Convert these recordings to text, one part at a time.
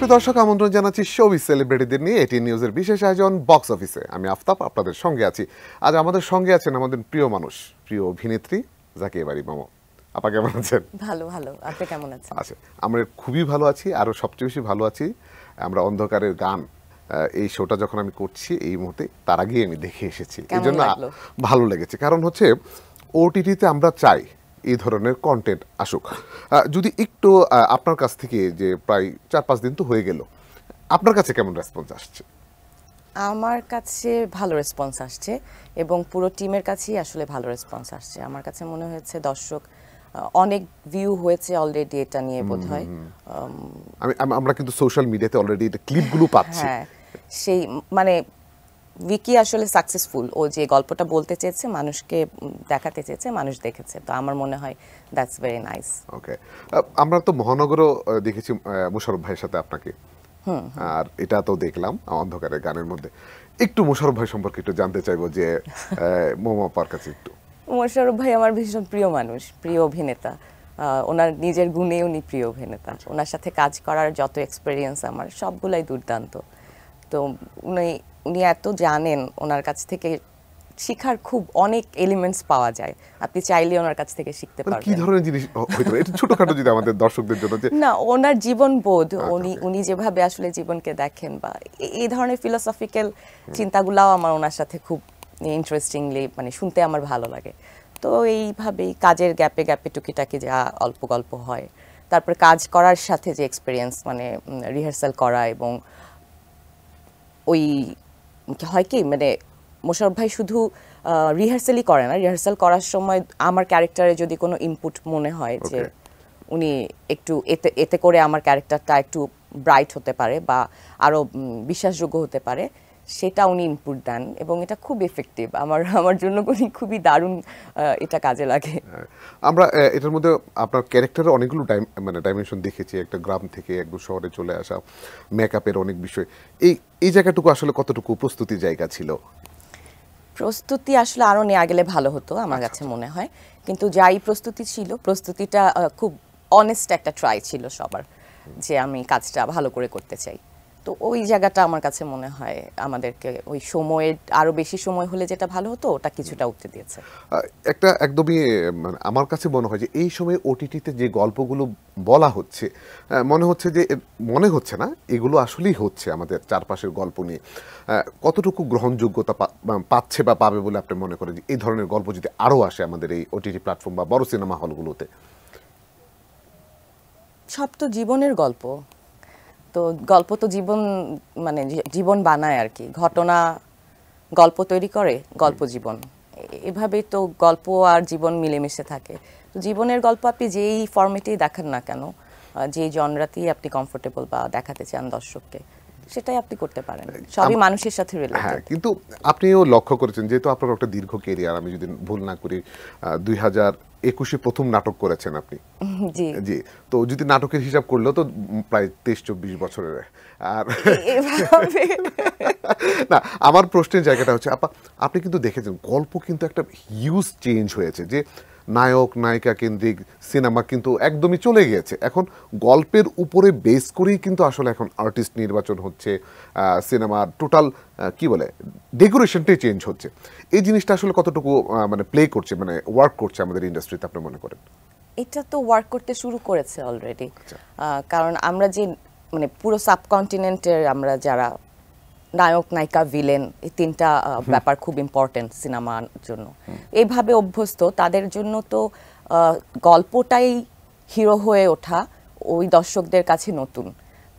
সুপ্রিয় দর্শক, আমন্ত্রণ জানাচ্ছি শোবিজ সেলিব্রিটিদের নিয়ে এটি নিউজের বিশেষ আয়োজন বক্স অফিসে। আমি আফতাব আপনাদের সঙ্গে আছি। আজ আমাদের সঙ্গে আছেন আমাদের প্রিয় মানুষ, প্রিয় অভিনেত্রী জাকিয়া বারী মামু। আপা কেমন আছেন? ভালো ভালো, আপনি কেমন আছেন? আচ্ছা, আমরা খুবই ভালো আছি, আরও সবচেয়ে বেশি ভালো আছি আমরা অন্ধকারের গান এই শোটা যখন আমি করছি এই মুহূর্তে, তার আগেই আমি দেখে এসেছি, এই জন্য ভালো লেগেছে। কারণ হচ্ছে ওটিটিতে আমরা চাই এই ধরনের কন্টেন্ট আসুক। যদি একটু আপনার কাছ থেকে, যে প্রায় 4-5 দিন তো হয়ে গেল, আপনার কাছে কেমন রেসপন্স আসছে? আমার কাছে ভালো রেসপন্স আসছে এবং পুরো টিমের কাছেই আসলে ভালো রেসপন্স আসছে। আমার কাছে মনে হয়েছে দর্শক অনেক ভিউ হয়েছে অলরেডি এটা নিয়ে বোধহয়। আমরা কিন্তু সোশ্যাল মিডিয়াতে অলরেডি এটা ক্লিপগুলো পাচ্ছি। হ্যাঁ, সেই মানে উইকি আসলে সাকসেসফুল। ও যে গল্পটা বলতে চেয়েছে, মানুষকে দেখাতে চেয়েছে, মানুষ দেখেছে। তো আমার মনে হয় দ্যাটস ভেরি নাইস। ওকে, আমরা তো মহানগরও দেখেছি মোশাররফ ভাইয়ের সাথে আপনাকে, আর এটা তো দেখলাম অন্ধকারের গানের মধ্যে। একটু মোশাররফ ভাই সম্পর্কে একটু জানতে চাইবো, যে মোমো আপার কাছে একটু। মোশাররফ ভাই আমার ভীষণ প্রিয় মানুষ, প্রিয় অভিনেতা। ওনার নিজের গুণে উনি প্রিয় অভিনেতা। ওনার সাথে কাজ করার যত এক্সপিরিয়েন্স আমার সবগুলাই দুর্দান্ত। তো উনি এত জানেন, ওনার কাছ থেকে শিখার খুব অনেক এলিমেন্টস পাওয়া যায়। আপনি চাইলে ওনার কাছ থেকে শিখতে পারবেন। কি ধরনের জিনিস হইতো এটা ছোটখাটো যদি আমাদের দর্শকদের জন্য, যে না, ওনার জীবনবোধ, উনি যেভাবে আসলে জীবনকে দেখেন, বা এই ধরনের ফিলোসফিক্যাল চিন্তাগুলাও আমার ওনার সাথে খুব ইন্টারেস্টিংলি মানে শুনতে আমার ভালো লাগে। তো এইভাবেই কাজের গ্যাপে গ্যাপে টুকিটাকি যা অল্প গল্প হয়, তারপর কাজ করার সাথে যে এক্সপিরিয়েন্স, মানে রিহার্সাল করা, এবং ওই হয় কি মানে মোশাররফ ভাই শুধু রিহার্সালই করে না, রিহার্সাল করার সময় আমার ক্যারেক্টারে যদি কোনো ইনপুট মনে হয় যে উনি একটু এতে করে আমার ক্যারেক্টারটা একটু ব্রাইট হতে পারে বা আরও বিশ্বাসযোগ্য হতে পারে, সেটা উনি ইনপুট দেন এবং এটা খুব এফেক্টিভ। আমার জন্য উনি খুবই দারুণ এটা কাজে লাগে। আমরা এটার মধ্যে আপনার ক্যারেক্টারের অনেকগুলো ডাইমেনশন দেখেছি, একটা গ্রাম থেকে একদম শহরে চলে আসা, মেকআপের অনেক বিষয়। এই জায়গাটুকু আসলে কতটুকু প্রস্তুতির জায়গা ছিল? প্রস্তুতি আসলে আরও নেওয়া গেলে ভালো হতো আমার কাছে মনে হয়, কিন্তু যাই প্রস্তুতি ছিল, প্রস্তুতিটা খুব অনেস্ট একটা ট্রাই ছিল সবার, যে আমি কাজটা ভালো করে করতে চাই। তো ওই জায়গাটা আমার কাছে মনে হয় আমাদেরকে ওই সময়ের আরো বেশি সময় হলে যেটা ভালো হতো, ওটা কিছুটা উঠতে দিয়েছে। একটা একদমই আমার কাছে মনে হয় যে এই সময় ওটিটিতে যে গল্পগুলো বলা হচ্ছে, মনে হচ্ছে না এগুলো আসলেই হচ্ছে আমাদের চারপাশের গল্প নিয়ে। কতটুকু গ্রহণযোগ্যতা পাচ্ছে বা পাবে বলে আপনি মনে করেন, যে এই ধরনের গল্প যদি আরও আসে আমাদের এই ওটিটি প্ল্যাটফর্ম বা বড় সিনেমা হলগুলোতে? সব তো জীবনের গল্প, তো গল্প তো জীবন, মানে জীবন বানায় আর কি, ঘটনা গল্প তৈরি করে, গল্প জীবন, এভাবেই তো গল্প আর জীবন মিলেমিশে থাকে। তো জীবনের গল্প আপনি যেই ফরম্যাটেই দেখান না কেন, যেই জনরাতেই আপনি কমফোর্টেবল বা দেখাতে চান দর্শককে, সেটাই আপনি করতে পারেন, সবই মানুষের সাথে রিলেটেড। হ্যাঁ, কিন্তু আপনিও লক্ষ্য করেছেন, যেহেতু আপনার একটা দীর্ঘ কেরিয়ার, আমি যদি ভুল না করি 2021-এ প্রথম নাটক করেছেন আপনি। জি, তো যদি নাটকের হিসাব করলেও তো প্রায় 23-24 বছরের। আর না, আমার প্রশ্নের জায়গাটা হচ্ছে, আপনি কিন্তু দেখেছেন গল্প কিন্তু একটা হিউজ চেঞ্জ হয়েছে, যে নায়ক নায়িকা কেন্দ্রিক সিনেমা কিন্তু একদমই চলে গিয়েছে। এখন গল্পের উপরে বেস করেই কিন্তু আসলে এখন আর্টিস্ট নির্বাচন হচ্ছে, সিনেমার টোটাল কি বলে ডেকোরেশনটাই চেঞ্জ হচ্ছে। এই জিনিসটা আসলে কতটুকু মানে প্লে করছে, মানে ওয়ার্ক করছে আমাদের ইন্ডাস্ট্রিতে আপনি মনে করেন? এটা তো ওয়ার্ক করতে শুরু করেছে অলরেডি, কারণ আমরা যে মানে পুরো সাবকন্টিনেন্টের আমরা যারা নায়ক নায়িকা ভিলেন, এই তিনটা ব্যাপার খুব ইম্পর্টেন্ট সিনেমার জন্য, এইভাবে অভ্যস্ত তাদের জন্য তো গল্পটাই হিরো হয়ে ওঠা ওই দর্শকদের কাছে নতুন।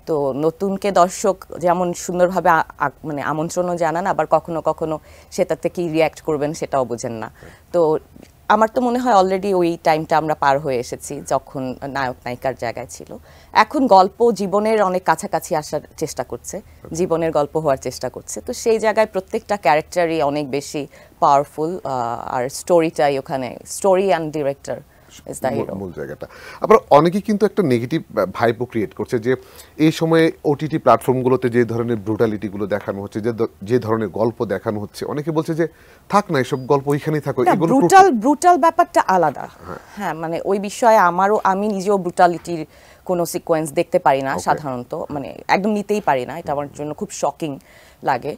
তো নতুনকে দর্শক যেমন সুন্দরভাবে মানে আমন্ত্রণও জানান, আবার কখনো কখনো সেটাতে কি রিয়্যাক্ট করবেন সেটাও বোঝেন না। তো আমার তো মনে হয় অলরেডি ওই টাইমটা আমরা পার হয়ে এসেছি যখন নায়ক নায়িকার জায়গায় ছিল। এখন গল্প জীবনের অনেক কাছাকাছি আসার চেষ্টা করছে, জীবনের গল্প হওয়ার চেষ্টা করছে। তো সেই জায়গায় প্রত্যেকটা ক্যারেক্টারই অনেক বেশি পাওয়ারফুল, আর স্টোরিটাই ওখানে, স্টোরি অ্যান্ড ডিরেক্টর মূল জায়গাটা। আবার অনেকেই কিন্তু একটা নেগেটিভ ভাইবও ক্রিয়েট করছে, যে এই সময়ে ওটিটি প্ল্যাটফর্মগুলোতে যে ধরনের ব্রুটালিটিগুলো দেখানো হচ্ছে, যে ধরনের গল্প দেখানো হচ্ছে, অনেকে বলছে যে থাক না এসব গল্প, ওইখানেই থাকো। ব্রুটাল ব্যাপারটা আলাদা। হ্যাঁ, মানে ওই বিষয়ে আমি নিজেও ব্রুটালিটির কোনো সিকোয়েন্স দেখতে পারি না সাধারণত, মানে একদম নিতেই পারি না, এটা আমার জন্য খুব শকিং লাগে।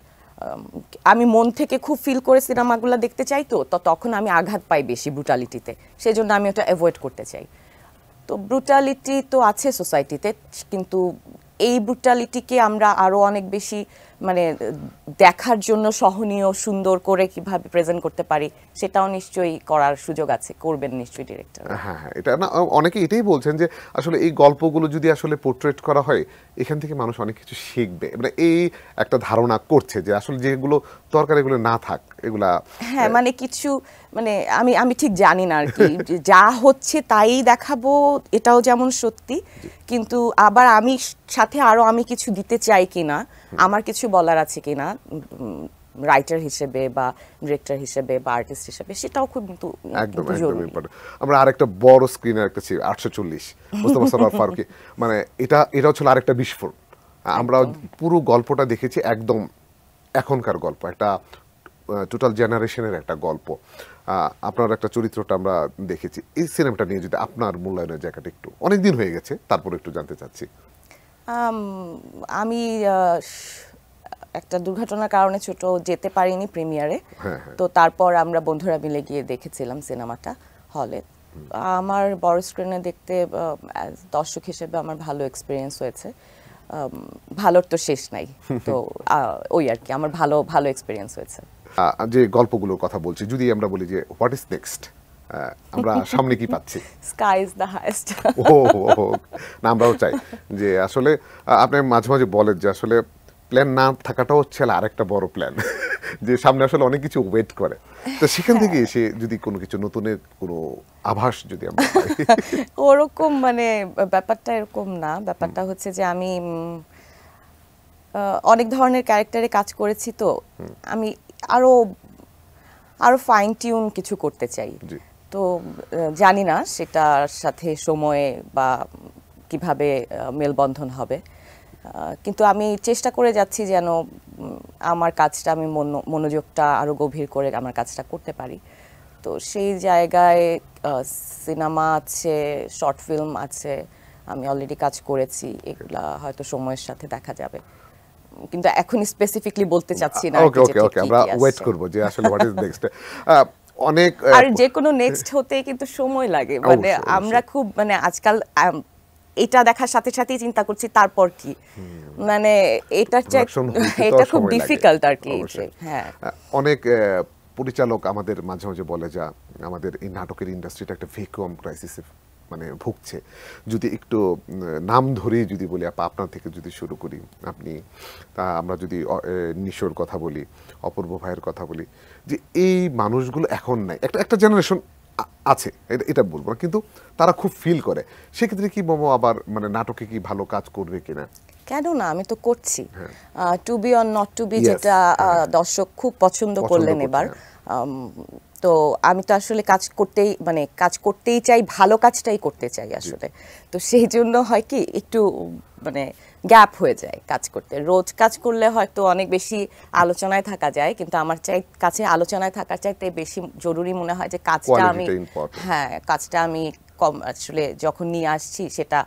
আমি মন থেকে খুব ফিল করে সিনেমাগুলো দেখতে চাই, তো তখন আমি আঘাত পাই বেশি ব্রুটালিটিতে, সেই জন্য আমি ওটা অ্যাভয়েড করতে চাই। তো ব্রুটালিটি তো আছে সোসাইটিতে, কিন্তু এই ব্রুটালিটিকে আমরা আরো অনেক বেশি মানে দেখার জন্য সহনীয় সুন্দর করে কিভাবে প্রেজেন্ট করতে পারি সেটাও নিশ্চয়ই করার সুযোগ আছে, করবেন নিশ্চয়ই ডিরেক্টর। হ্যাঁ হ্যাঁ, এটা না অনেকে এটাই বলছেন যে আসলে এই গল্পগুলো যদি আসলে পোর্ট্রেট করা হয় এখান থেকে মানুষ অনেক কিছু শিখবে, মানে এই একটা ধারণা করছে যে আসলে যেগুলো দরকার এগুলো না থাক এগুলা। হ্যাঁ মানে কিছু মানে আমি ঠিক জানি না আর কি, যা হচ্ছে তাই দেখাবো এটাও যেমন সত্যি, কিন্তু আবার আমি সাথে আরো আমি কিছু দিতে চাই কিনা, আমার কিছু বলার আছে কিনা রাইটার হিসেবে বা ডিরেক্টর হিসেবে বা আর্টিস্ট হিসেবে, সেটাও খুব কিন্তু একদম কিন্তু একদম জরুরি। ইম্পর্টেন্ট। আমরা আরেকটা বড় স্ক্রিনের একটা ছিল 840 মোস্তফা সরোয়ার ফারুকী, মানে এটাও ছিল আরেকটা বিস্ফোরণ। আমরা পুরো গল্পটা দেখেছি, একদম এখনকার গল্প, একটা টোটাল জেনারেশনের একটা গল্প। আপনার একটা চরিত্রটা আমরা দেখেছি। এই সিনেমাটা নিয়ে যদি আপনার মূল্যায়নের জায়গাটা একটু, অনেকদিন হয়ে গেছে তারপর একটু জানতে চাচ্ছি। আমি একটা দুর্ঘটনার কারণে ছোট যেতে পারিনি প্রিমিয়ারে, তো তারপর আমরা বন্ধুরা মিলে গিয়ে দেখেছিলাম সিনেমাটা হলে। আমার বড় স্ক্রিনে দেখতে দর্শক হিসেবে আমার ভালো এক্সপিরিয়েন্স হয়েছে। ভালোর তো শেষ নাই, তো ওই আর কি, আমার ভালো ভালো এক্সপিরিয়েন্স হয়েছে। যে গল্পগুলোর কথা বলছি, যদি আমরা বলি যে হোয়াট ইজ নেক্সট, আমরা সামনে কি পাচ্ছি? Sky is the highest. ও না, আমরাও চাই যে আসলে আপনি মাঝে মাঝে বলেন যে আসলে প্ল্যান না থাকাটাও হচ্ছে আরেকটা বড় প্ল্যান, যে সামনে আসলে অনেক কিছু ওয়েট করে, তো সেখান থেকে এসে যদি কোনো কিছু নতুনের কোনো আভাস যদি আমরা পাই। ওরকম মানে ব্যাপারটা এরকম না, ব্যাপারটা হচ্ছে যে আমি অনেক ধরনের ক্যারেক্টারে কাজ করেছি, তো আমি আরো আরো ফাইন টিউন কিছু করতে চাই। তো জানি না সেটার সাথে সময়ে বা কিভাবে মেলবন্ধন হবে, কিন্তু আমি চেষ্টা করে যাচ্ছি যেন আমার কাজটা আমি মনোযোগটা আরো গভীর করে আমার কাজটা করতে পারি। তো সেই জায়গায় সিনেমা আছে, শর্ট ফিল্ম আছে, আমি অলরেডি কাজ করেছি, এগুলা হয়তো সময়ের সাথে দেখা যাবে, কিন্তু এখন স্পেসিফিকলি বলতে চাচ্ছি না। ওকে ওকে ওকে, আমরা ওয়েট করব যে আসলে হোয়াট ইজ নেক্সট। অনেক আর যে কোনো নেক্সট হতে কিন্তু সময় লাগে, মানে আমরা খুব মানে আজকাল এটা দেখার সাথে সাথেই চিন্তা করছি তারপর কি, মানে এটা খুব ডিফিকাল্ট আর কি। হ্যাঁ, অনেক পরিচালক আমাদের মাঝে মাঝে বলে যা আমাদের এই নাটকের ইন্ডাস্ট্রিটা একটা ভ্যাকুয়াম ক্রাইসিসে মানে ভুগছে। যদি একটু নাম ধরেই যদি বলি, আপনার থেকে যদি শুরু করি, আপনি আমরা যদি নিশোর কথা বলি, অপূর্ব ভাইয়ের কথা বলি, যে এই মানুষগুলো এখন নাই, একটা জেনারেশন আছে এটা বলবো না, কিন্তু তারা খুব ফিল করে। সেক্ষেত্রে কি মোমো আবার মানে নাটকে কি ভালো কাজ করবে কিনা? কেন না, আমি তো করছি। To be or not to be, যেটা দর্শক খুব পছন্দ করলেন এবার, তো আমি তো আসলে কাজ করতেই চাই, ভালো কাজটাই করতে চাই আসলে। তো সেই জন্য হয় কি একটু মানে গ্যাপ হয়ে যায় কাজ করতে। রোজ কাজ করলে হয়তো অনেক বেশি আলোচনায় থাকা যায়, কিন্তু আমার কাছে আলোচনায় থাকার চাইতে বেশি জরুরি মনে হয় যে কাজটা আমি কম আসলে যখন নিয়ে আসছি সেটা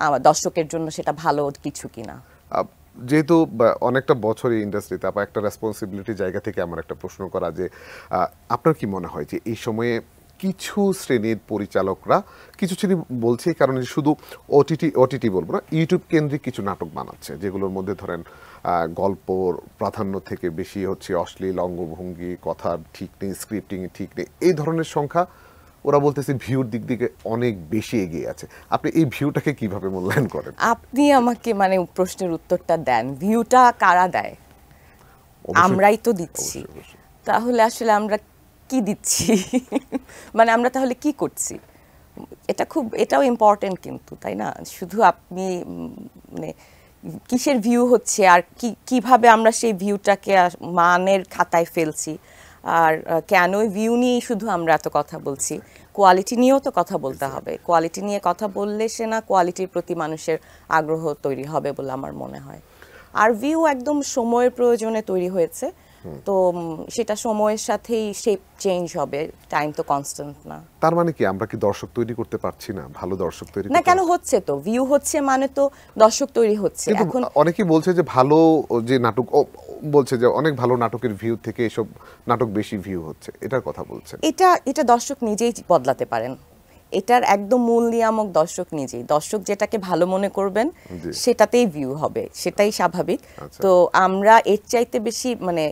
আমার দর্শকের জন্য সেটা ভালো কিছু কিনা। যেহেতু অনেকটা বছর এই ইন্ডাস্ট্রিতে, আপনার একটা রেসপন্সিবিলিটি জায়গা থেকে আমার একটা প্রশ্ন করা, যে আপনার কি মনে হয় যে এই সময়ে কিছু শ্রেণীর পরিচালকরা, কিছু শ্রেণী বলছে এই কারণে শুধু ওটিটি বলবো না, ইউটিউব কেন্দ্রিক কিছু নাটক বানাচ্ছে, যেগুলোর মধ্যে ধরেন গল্পর প্রাধান্য থেকে বেশি হচ্ছে অশ্লীল অঙ্গভঙ্গি, কথা ঠিক নেই, স্ক্রিপ্টিং ঠিক নেই, এই ধরনের সংখ্যা ওরা বলতেছে ভিউর দিক থেকে অনেক বেশি এগিয়ে আছে। আপনি এই ভিউটাকে কিভাবে মূল্যায়ন করেন? আপনি আমাকে মানে প্রশ্নের উত্তরটা দেন, ভিউটা কারা দেয়? আমরাই তো দিচ্ছি। তাহলে আসলে আমরা কি দিচ্ছি? মানে আমরা তাহলে কি করছি? এটাও ইম্পর্টেন্ট কিন্তু, তাই না? শুধু আপনি মানে কিসের ভিউ হচ্ছে আর কিভাবে আমরা সেই ভিউটাকে মানের খাতায় ফেলছি, আর কেন ভিউ নিয়ে শুধু আমরা এত কথা বলছি, কোয়ালিটি নিয়েও তো কথা বলতে হবে। কোয়ালিটি নিয়ে কথা বললে সে না কোয়ালিটির প্রতি মানুষের আগ্রহ তৈরি হবে বলে আমার মনে হয়। আর ভিউ একদম সময়ের প্রয়োজনে তৈরি হয়েছে, তো সেটা সময়ের সাথেই শেপ চেঞ্জ হবে, টাইম তো কনস্ট্যান্ট না। তার মানে কি আমরা কি দর্শক তৈরি করতে পারছি না, ভালো দর্শক তৈরি না কেন হচ্ছে, তো ভিউ হচ্ছে মানে তো দর্শক তৈরি হচ্ছে। এখন অনেকেই বলছে যে ভালো যে নাটক বলছে যে অনেক ভালো নাটকের ভিউ থেকে এসব নাটক বেশি ভিউ হচ্ছে, এটার কথা বলছেন। এটা দর্শক নিজেই বদলাতে পারেন, এটার একদম মূল নিয়ামক দর্শক নিজেই। দর্শক যেটাকে ভালো মনে করবেন সেটাতেই ভিউ হবে, সেটাই স্বাভাবিক। তো আমরা এর চাইতে বেশি মানে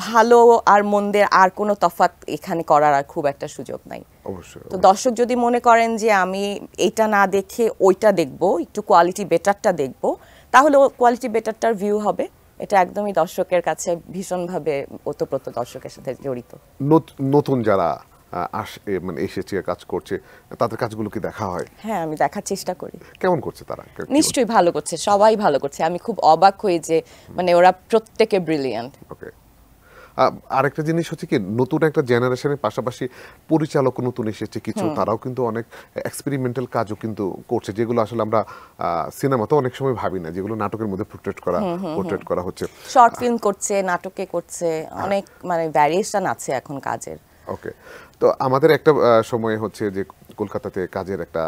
ভালো আর মন্দের আর কোনো তফাৎ এখানে করার আর খুব একটা সুযোগ নাই। অবশ্যই। তো দর্শক যদি মনে করেন যে আমি এইটা না দেখে ওইটা দেখবো, একটু কোয়ালিটি বেটারটা দেখবো, তাহলে কোয়ালিটি বেটারটার ভিউ হবে। এটা একদমই দর্শকের কাছে ভীষণভাবে ওতপ্রোত দর্শকের সাথে জড়িত। নতুন যারা মানে এসেছে কাজ করছে, তাদের কাজগুলো কি দেখা হয়? হ্যাঁ, আমি দেখার চেষ্টা করি। কেমন করছে তারা? নিশ্চয়ই ভালো করছে, সবাই ভালো করছে। আমি খুব অবাক হই যে মানে ওরা প্রত্যেকে ব্রিলিয়ান্ট। ওকে। আরেকটা জিনিস হচ্ছে কি, নতুন একটা জেনারেশনের পাশাপাশি পরিচালক নতুন এসেছে কিছু, তারাও কিন্তু অনেক এক্সপেরিমেন্টাল কাজও কিন্তু করছে, যেগুলো আসলে আমরা সিনেমাতে অনেক সময় ভাবি না, যেগুলো নাটকের মধ্যে পোর্ট্রেট করা হচ্ছে। শর্ট ফিল্ম করছে, নাটকে করছে, অনেক মানে ভ্যারিয়েশন আছে এখন কাজের। ওকে। তো আমাদের একটা সময় হচ্ছে যে কলকাতাতে কাজের একটা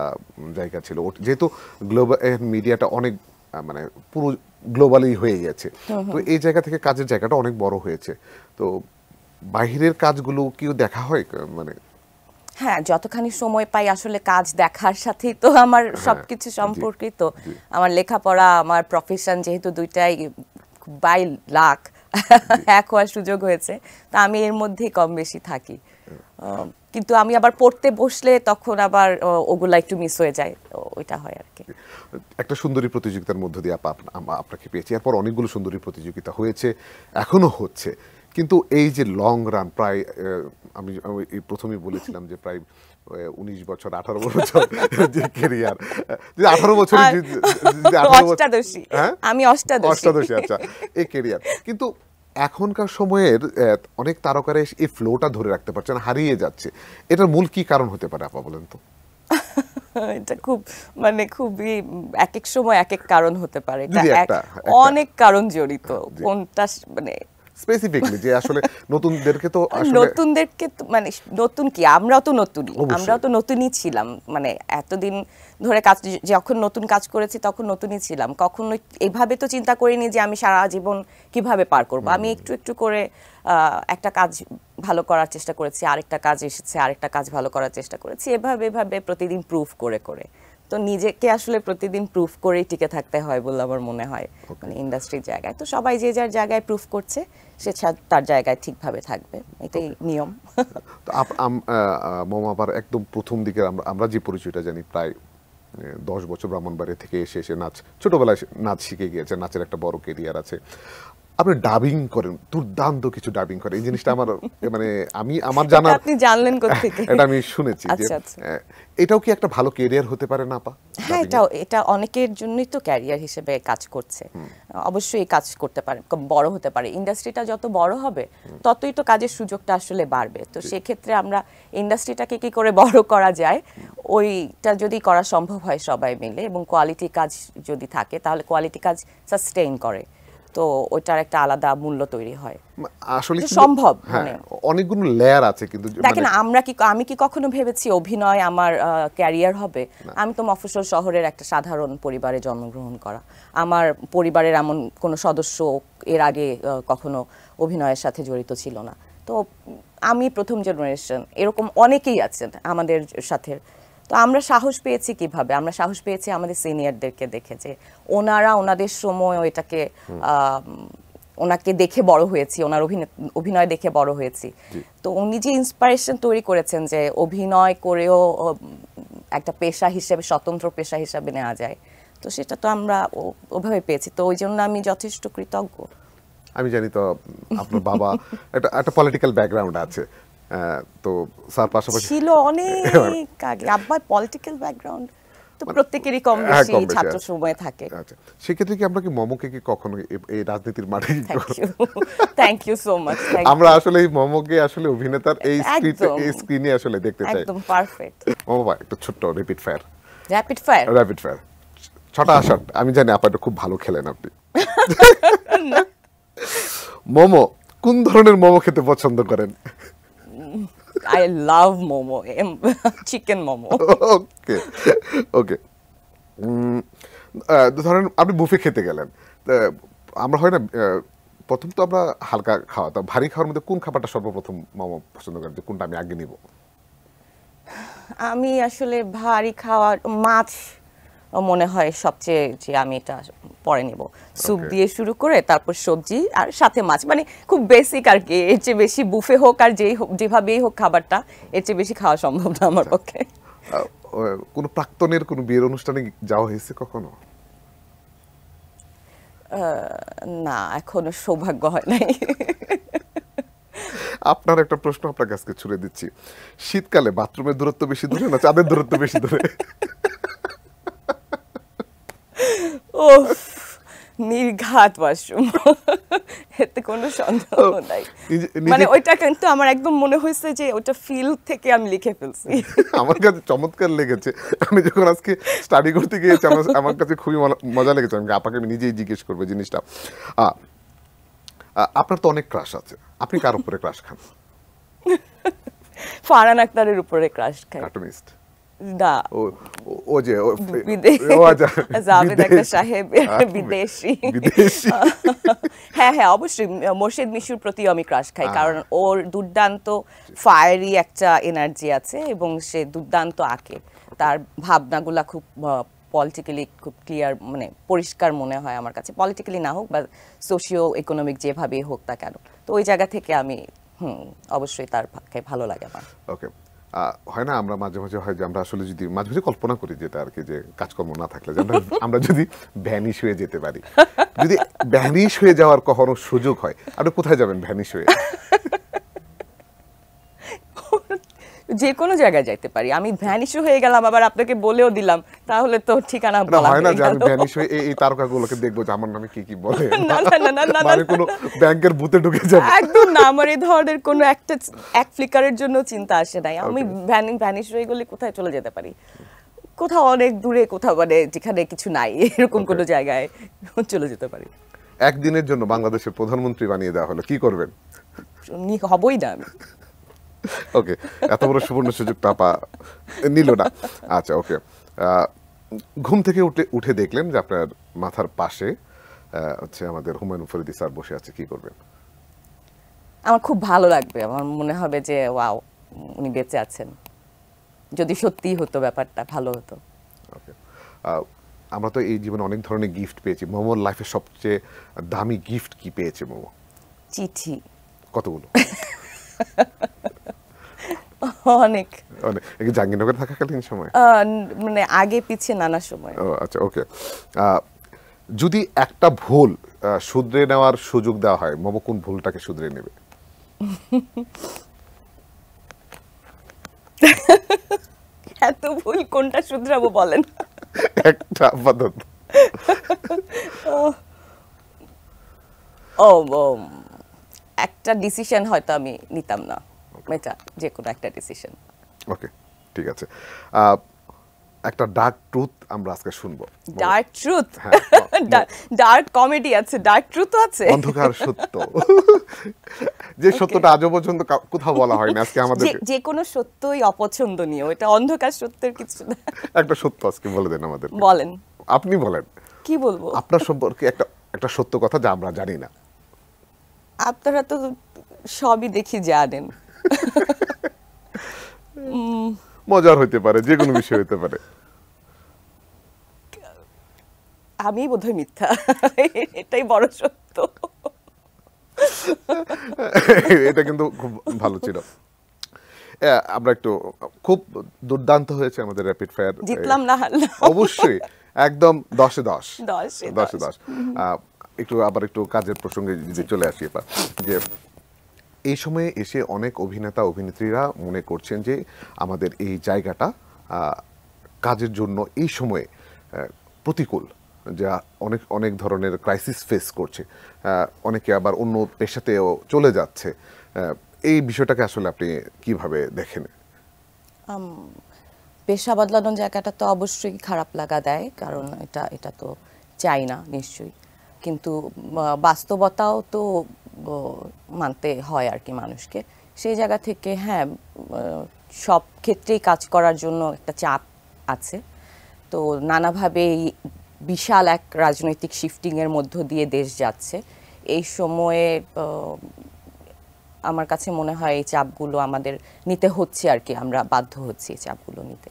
জায়গা ছিল, যেহেতু গ্লোবাল মিডিয়াটা অনেক মানে পুরো গ্লোবালি হয়ে গেছে, তো এই জায়গা থেকে কাজের জায়গাটা অনেক বড় হয়েছে। তো বাহিরের কাজগুলো কি দেখা হয়? মানে হ্যাঁ, যতখানি সময় পাই আসলে কাজ দেখার সাথেই তো আমার সবকিছু সম্পর্কিত। আমার লেখাপড়া, আমার প্রফেশন, যেহেতু দুইটাই বাই লাখ এক হওয়ার সুযোগ হয়েছে, তা আমি এর মধ্যেই কম বেশি থাকি। কিন্তু আমি আবার পড়তে বসলে তখন আবার ওগুলা একটু মিস হয়ে যায়, ওইটা হয় আর কি। একটা সুন্দরী প্রতিযোগিতার মধ্য দিয়ে আপনাকে পেয়েছি, এরপর অনেকগুলো সুন্দরী প্রতিযোগিতা হয়েছে, এখনো হচ্ছে, কিন্তু এই যে লং রান, প্রায় আমি প্রথমেই বলেছিলাম যে প্রায় 19 বছর 18 বছর যে ক্যারিয়ার, যে 18 বছর, আমি অষ্টাদশী, আচ্ছা, এই ক্যারিয়ার, কিন্তু এখনকার সময়ের অনেক তারকারা এই ফ্লোটা ধরে রাখতে পারছেন, হারিয়ে যাচ্ছে। এটার মূল কি কারণ হতে পারে আপা, বলেন তো? এটা খুব মানে খুবই এক এক সময় এক এক কারণ হতে পারে, অনেক কারণ জড়িত। কোনটা মানে স্পেসিফিকলি যে আসলে নতুনদেরকে তো মানে নতুন কি, আমরাও তো নতুনই ছিলাম, মানে এতদিন ধরে কাজ, যখন নতুন কাজ করেছি তখন নতুনই ছিলাম। কখনো এইভাবে তো চিন্তা করিনি যে আমি সারা জীবন কিভাবে পার করব। আমি একটু একটু করে একটা কাজ ভালো করার চেষ্টা করেছি, আরেকটা কাজ এসেছে, আরেকটা কাজ ভালো করার চেষ্টা করেছি, এভাবে প্রতিদিন প্রুফ করে করে। তো নিজেকে আসলে প্রতিদিন প্রুফ করেই টিকে থাকতে হয় বলে আমার মনে হয়, মানে ইন্ডাস্ট্রির জায়গায়। তো সবাই যে যার জায়গায় প্রুফ করছে, সে তার জায়গায় ঠিকভাবে থাকবে, এটাই নিয়ম। তো মম আবার একদম প্রথম দিকে আমরা যে পরিচয়টা জানি, প্রায় 10 বছর ব্রাহ্মণবাড়িয়া থেকে এসে নাচ, ছোটবেলায় নাচ শিখে গিয়েছে, নাচের একটা বড় ক্যারিয়ার আছে। আপনি ডাবিং করেন, দুর্দান্ত কিছু ডাবিং করেন, এই জিনিসটা আমার মানে আমার জানা, আপনি জানলেন কোত্থেকে? এটা আমি শুনেছি যে এটাও কি একটা ভালো ক্যারিয়ার হতে পারে না আপা? হ্যাঁ, এটা অনেকের জন্যই তো ক্যারিয়ার হিসেবে কাজ করছে। অবশ্যই কাজ করতে পারে, বড় হতে পারে। ইন্ডাস্ট্রিটা যত বড় হবে ততই তো কাজের সুযোগটা আসলে বাড়বে। তো সেক্ষেত্রে আমরা ইন্ডাস্ট্রিটাকে কি করে বড় করা যায়, ওইটা যদি করা সম্ভব হয় সবাই মিলে, এবং কোয়ালিটি কাজ যদি থাকে, তাহলে কোয়ালিটি কাজ সাস্টেইন করে, তো ওইটার একটা আলাদা মূল্য তৈরি হয়। আসলে সম্ভব, মানে অনেকগুলো লেয়ার আছে। কিন্তু দেখেন, আমি কি কখনো ভেবেছি অভিনয় আমার ক্যারিয়ার হবে? আমি তো মফস্বল শহরের একটা সাধারণ পরিবারে জন্মগ্রহণ করা। আমার পরিবারের এমন কোনো সদস্য এর আগে কখনো অভিনয়ের সাথে জড়িত ছিল না। তো আমি প্রথম জেনারেশন, এরকম অনেকেই আছেন আমাদের সাথে। তো আমরা সাহস পেয়েছি কিভাবে? আমরা সাহস পেয়েছি আমাদের সিনিয়রদেরকে দেখে, যে ওনাদের সময় এটাকে ওনাকে দেখে বড় হয়েছি, ওনার অভিনয় দেখে বড় হয়েছি। তো উনি যে ইন্সপিরেশন তৈরি করেছেন যে অভিনয় করেও একটা পেশা হিসেবে, স্বতন্ত্র পেশা হিসেবে নেওয়া যায়, তো সেটা তো আমরা ওভাবে পেয়েছি। তো ওই জন্য আমি যথেষ্ট কৃতজ্ঞ। আমি জানি তো আপনার বাবা একটা পলিটিক্যাল ব্যাকগ্রাউন্ড আছে, তো স্যার পাশাপাশি ছিল অনেক আগে। আব্বার পলিটিক্যাল ব্যাকগ্রাউন্ড তো প্রত্যেকেরই কম বেশি ছাত্র সময়ে থাকে। আচ্ছা, সেক্ষেত্রে কি আমরা কি মমকে কি কখনো এই রাজনীতির মাঠে, থ্যাংক ইউ সো মাচ, আমরা আসলে এই মমকে আসলে অভিনেতার এই স্ক্রিনে আসলে দেখতে চাই। একদম পারফেক্ট। মম ভাই, একটু ছোট্ট র্যাপিড ফায়ার। ছটা শট। আমি জানি আপা এটা খুব ভালো খেলেন আপনি। মোমো, কোন ধরনের মোমো খেতে পছন্দ করেন? I love momo, chicken momo. Okay okay. ধরেন আপনি বুফে খেতে গেলেন, আমরা হয় না প্রথম তো আমরা হালকা খাওয়া, তো ভারী খাওয়ার মধ্যে কোন খাবারটা সর্বপ্রথম মামা পছন্দ করেন, যে কোনটা আমি আগে নিব? আমি আসলে ভারী খাওয়ার মাছ মনে হয় সবচেয়ে, যে আমি এটা পরে নিব। Soup Okay. দিয়ে শুরু করে তারপর সবজি আর সাথে মাছ, মানে খুব বেসিক আর কি। এর চেয়ে বেশি বুফে হোক আর যেই হোক, যেভাবেই হোক খাবারটা, এর চেয়ে বেশি খাওয়া সম্ভব না আমার পক্ষে। কোনো প্রাক্তনের কোনো বিয়ের অনুষ্ঠানে যাওয়া হয়েছে কখনো? না, এখনো সৌভাগ্য হয় নাই। আপনার একটা প্রশ্ন আপনার কাছে ছুড়ে দিচ্ছি, শীতকালে বাথরুমের দূরত্ব বেশি দূরে না চাঁদের দূরত্ব বেশি দূরে? ও, নির্ঘাত ওয়াশরুম, এতে কোনো সন্দেহ নাই। মানে ওইটা কিন্তু আমার একদম মনে হয়েছে যে ওটা ফিল থেকে আমি লিখে ফেলছি। আমার কাছে চমৎকার লেগেছে, আমি যখন আজকে স্টাডি করতে গিয়েছি আমার কাছে খুবই মজা লেগেছে। আমি আপাকে আমি নিজেই জিজ্ঞেস করবো জিনিসটা। আপনার তো অনেক ক্রাশ আছে, আপনি কার উপরে ক্রাশ খান? ফারহান আক্তারের উপরে ক্রাশ খাই। কার্টুনিস্ট? না, ও যে জাভেদ আখতার সাহেব বিদেশি। বিদেশি। হ্যাঁ হ্যাঁ, অবশ্যই মোর্শেদ মিশুর প্রতি আমি ক্রাশ খাই, কারণ ওর দুর্দান্ত ফায়ারি একটা এনার্জি আছে এবং সে দুর্দান্ত আঁকে। তার ভাবনাগুলা খুব পলিটিক্যালি খুব ক্লিয়ার, মানে পরিষ্কার মনে হয় আমার কাছে। পলিটিক্যালি না হোক বা সোশিও ইকোনমিক যেভাবেই হোক না কেন, তো ওই জায়গা থেকে আমি অবশ্যই তার ভালো লাগে আমার। ওকে। হয় না আমরা মাঝে মাঝে হয় যে আমরা আসলে যদি মাঝে মাঝে কল্পনা করি যেটা আর কি, যে কাজকর্ম না থাকলে যে আমরা যদি ভ্যানিশ হয়ে যেতে পারি, যদি ভ্যানিশ হয়ে যাওয়ার কখনো সুযোগ হয়, আপনি কোথায় যাবেন ভ্যানিশ হয়ে? যে কোনো জায়গায় যাইতে পারি। আমি ভ্যানিশও হয়ে গেলাম, আবার আপনাকে বলেও দিলাম, তাহলে তো ঠিকানা বলা হয় না হয়ে যে আমি গেল। ভ্যানিশ হয়ে এই তারকাগুলোকে দেখবো যে আমার নামে কি কি বলে, না না না না না না, মানে কোনো ব্যাংকের বুথে ঢুকে যাবে? একদম না, আমার এই ধরনের কোনো এক ফ্লিকারের জন্য চিন্তা আসে নাই। আমি ভ্যানিশ হয়ে গেলে কোথায় চলে যেতে পারি? কোথাও অনেক দূরে, কোথাও মানে যেখানে কিছু নাই এরকম কোনো জায়গায় চলে যেতে পারি। একদিনের জন্য বাংলাদেশের প্রধানমন্ত্রী বানিয়ে দেওয়া হলো, কি করবেন? হবই না আমি। ওকে, এত বড় সুবর্ণ সুযোগ আপা নিল না। আচ্ছা ওকে, ঘুম থেকে উঠে দেখলেন যে আপনার মাথার পাশে হচ্ছে আমাদের হুমায়ুন ফরিদী স্যার বসে আছে, কি করবেন? আমার খুব ভালো লাগবে, আমার মনে হবে যে ওয়াও, উনি বেঁচে আছেন। যদি সত্যিই হতো ব্যাপারটা, ভালো হতো। ওকে, আমরা তো এই জীবনে অনেক ধরনের গিফট পেয়েছি, মোমোর লাইফে সবচেয়ে দামি গিফট কি পেয়েছে মোমো? চিঠি। কতগুলো? অনেক। জাহাঙ্গীরনগরে থাকাকালীন সময়? মানে আগে পিছিয়ে নানা সময়। ও আচ্ছা ওকে। যদি একটা ভুল শুধরে নেওয়ার সুযোগ দেওয়া হয়, মোমো কোন ভুলটাকে শুধরে নেবে? এত ভুল কোনটা শুধরাবো বলেন? একটা আপাতত। ও একটা ডিসিশন হয়তো আমি নিতাম না, এটা যে কোনো একটা ডিসিশন। ওকে ঠিক আছে, একটা ডার্ক ট্রুথ আমরা আজকে শুনবো। Dark truth? হ্যাঁ, ডার্ক কমেডি আছে, ডার্ক ট্রুথ আছে। অন্ধকার সত্য, যে সত্যটা আজও পর্যন্ত কোথাও বলা হয়নি, আজকে আমাদের যে কোনো সত্যই অপছন্দনীয়, এটা অন্ধকার সত্যের কিছু না। একটা সত্য আজকে বলে দেন আমাদের। বলেন। আপনি বলেন। কি বলবো? আপনার সম্পর্কে একটা সত্য কথা যা আমরা জানি না। আপনারা তো সবই দেখি জানেন। মজার হইতে পারে, যে কোনো বিষয় হইতে পারে। আমি বোধহয় মিথ্যা, এটাই বড় সত্য। এটা কিন্তু খুব ভালো ছিল। আমরা একটু খুব দুর্দান্ত হয়েছে আমাদের র্যাপিড ফায়ার। জিতলাম না হারলাম? অবশ্যই, একদম 10-এ 10। 10-এ 10। একটু আবার একটু কাজের প্রসঙ্গে যদি চলে আসি, যে এই সময়ে এসে অনেক অভিনেতা অভিনেত্রীরা মনে করছেন যে আমাদের এই জায়গাটা কাজের জন্য এই সময়ে প্রতিকূল, যা অনেক অনেক ধরনের ক্রাইসিস ফেস করছে, অনেকে আবার অন্য পেশাতেও চলে যাচ্ছে। এই বিষয়টাকে আসলে আপনি কিভাবে দেখেন? পেশা বদলানোর জায়গাটা তো অবশ্যই খারাপ লাগা দেয়, কারণ এটা তো চাই না নিশ্চয়ই, কিন্তু বাস্তবতাও তো মানতে হয় আর কি মানুষকে। সেই জায়গা থেকে হ্যাঁ, সব ক্ষেত্রেই কাজ করার জন্য একটা চাপ আছে। তো নানাভাবে বিশাল এক রাজনৈতিক শিফটিংয়ের মধ্য দিয়ে দেশ যাচ্ছে। এই সময়ে আমার কাছে মনে হয় এই চাপগুলো আমাদের নিতে হচ্ছে আর কি, আমরা বাধ্য হচ্ছি এই চাপগুলো নিতে।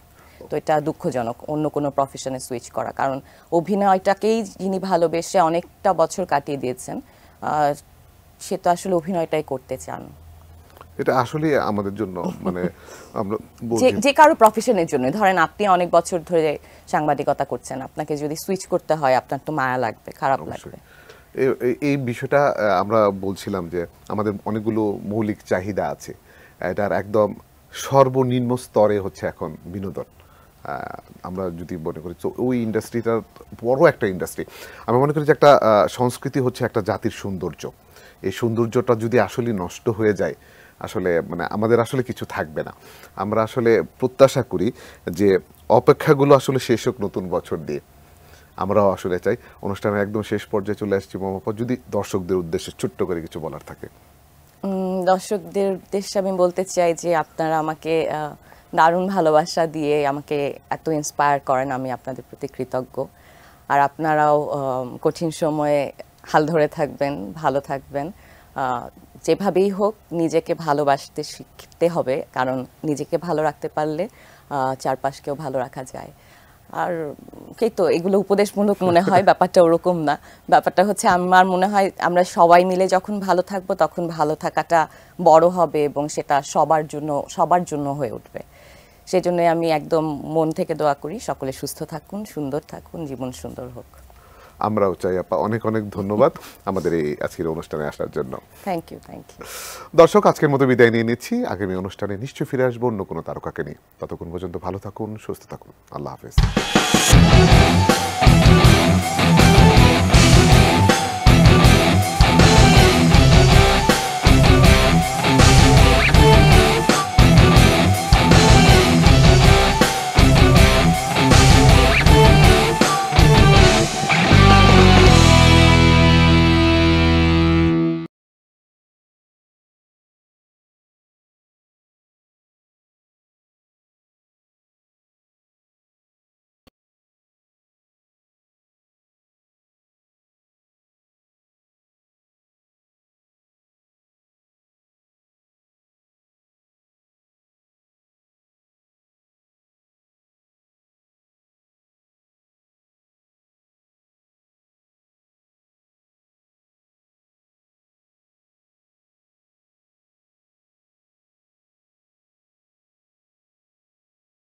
তো এটা দুঃখজনক অন্য কোনো প্রফেশনে সুইচ করা, কারণ অভিনয়টাকেই যিনি ভালোবেসে অনেকটা বছর কাটিয়ে দিয়েছেন, সে তো আসলে অভিনয়টাই করতে চান। এটা আসলে আমাদের জন্য মানে আমরা যে কারো প্রফেশনের জন্য, ধরেন আপনি অনেক বছর ধরে সাংবাদিকতা করছেন, আপনাকে যদি সুইচ করতে হয় আপনার তো মায়া লাগবে, খারাপ লাগবে। এই বিষয়টা আমরা বলছিলাম যে আমাদের অনেকগুলো মৌলিক চাহিদা আছে, এটার একদম সর্বনিম্ন স্তরে হচ্ছে এখন বিনোদন। আমরা যদি মনে করি ওই ইন্ডাস্ট্রিটার বড় একটা ইন্ডাস্ট্রি, আমি মনে করি যে একটা সংস্কৃতি হচ্ছে একটা জাতির সৌন্দর্য। এই সৌন্দর্যটা যদি আসলে নষ্ট হয়ে যায়, আসলে মানে আমাদের আসলে কিছু থাকবে না। আমরা আসলে প্রত্যাশা করি যে অপেক্ষাগুলো আসলে শেষ হোক নতুন বছর দিয়ে। আমরাও আসলে চাই। অনুষ্ঠানের একদম শেষ পর্যায়ে চলে আসছি মমপা, যদি দর্শকদের উদ্দেশ্যে ছোট্ট করে কিছু বলার থাকে। দর্শকদের উদ্দেশ্যে আমি বলতে চাই যে আপনারা আমাকে দারুণ ভালোবাসা দিয়ে আমাকে এত ইন্সপায়ার করেন, আমি আপনাদের প্রতি কৃতজ্ঞ। আর আপনারাও কঠিন সময়ে হাল ধরে থাকবেন, ভালো থাকবেন। যেভাবেই হোক নিজেকে ভালোবাসতে শিখতে হবে, কারণ নিজেকে ভালো রাখতে পারলে চারপাশকেও ভালো রাখা যায়। আর এই তো এগুলো উপদেশমূলক মনে হয়, ব্যাপারটা ওরকম না। ব্যাপারটা হচ্ছে আমার মনে হয় আমরা সবাই মিলে যখন ভালো থাকবো তখন ভালো থাকাটা বড় হবে এবং সেটা সবার জন্য হয়ে উঠবে। সেজন্য আমি একদম মন থেকে দোয়া করি সকলে সুস্থ থাকুন, সুন্দর থাকুন, জীবন সুন্দর হোক। আমরাও চাই আপা। অনেক অনেক ধন্যবাদ আমাদের এই আজকের অনুষ্ঠানে আসার জন্য। Thank you. দর্শক, আজকের মতো বিদায় নিয়ে নিচ্ছি। আগামী অনুষ্ঠানে নিশ্চয়ই ফিরে আসবো অন্য কোনো তারকাকে নিয়ে। ততক্ষণ পর্যন্ত ভালো থাকুন, সুস্থ থাকুন। আল্লাহ হাফেজ।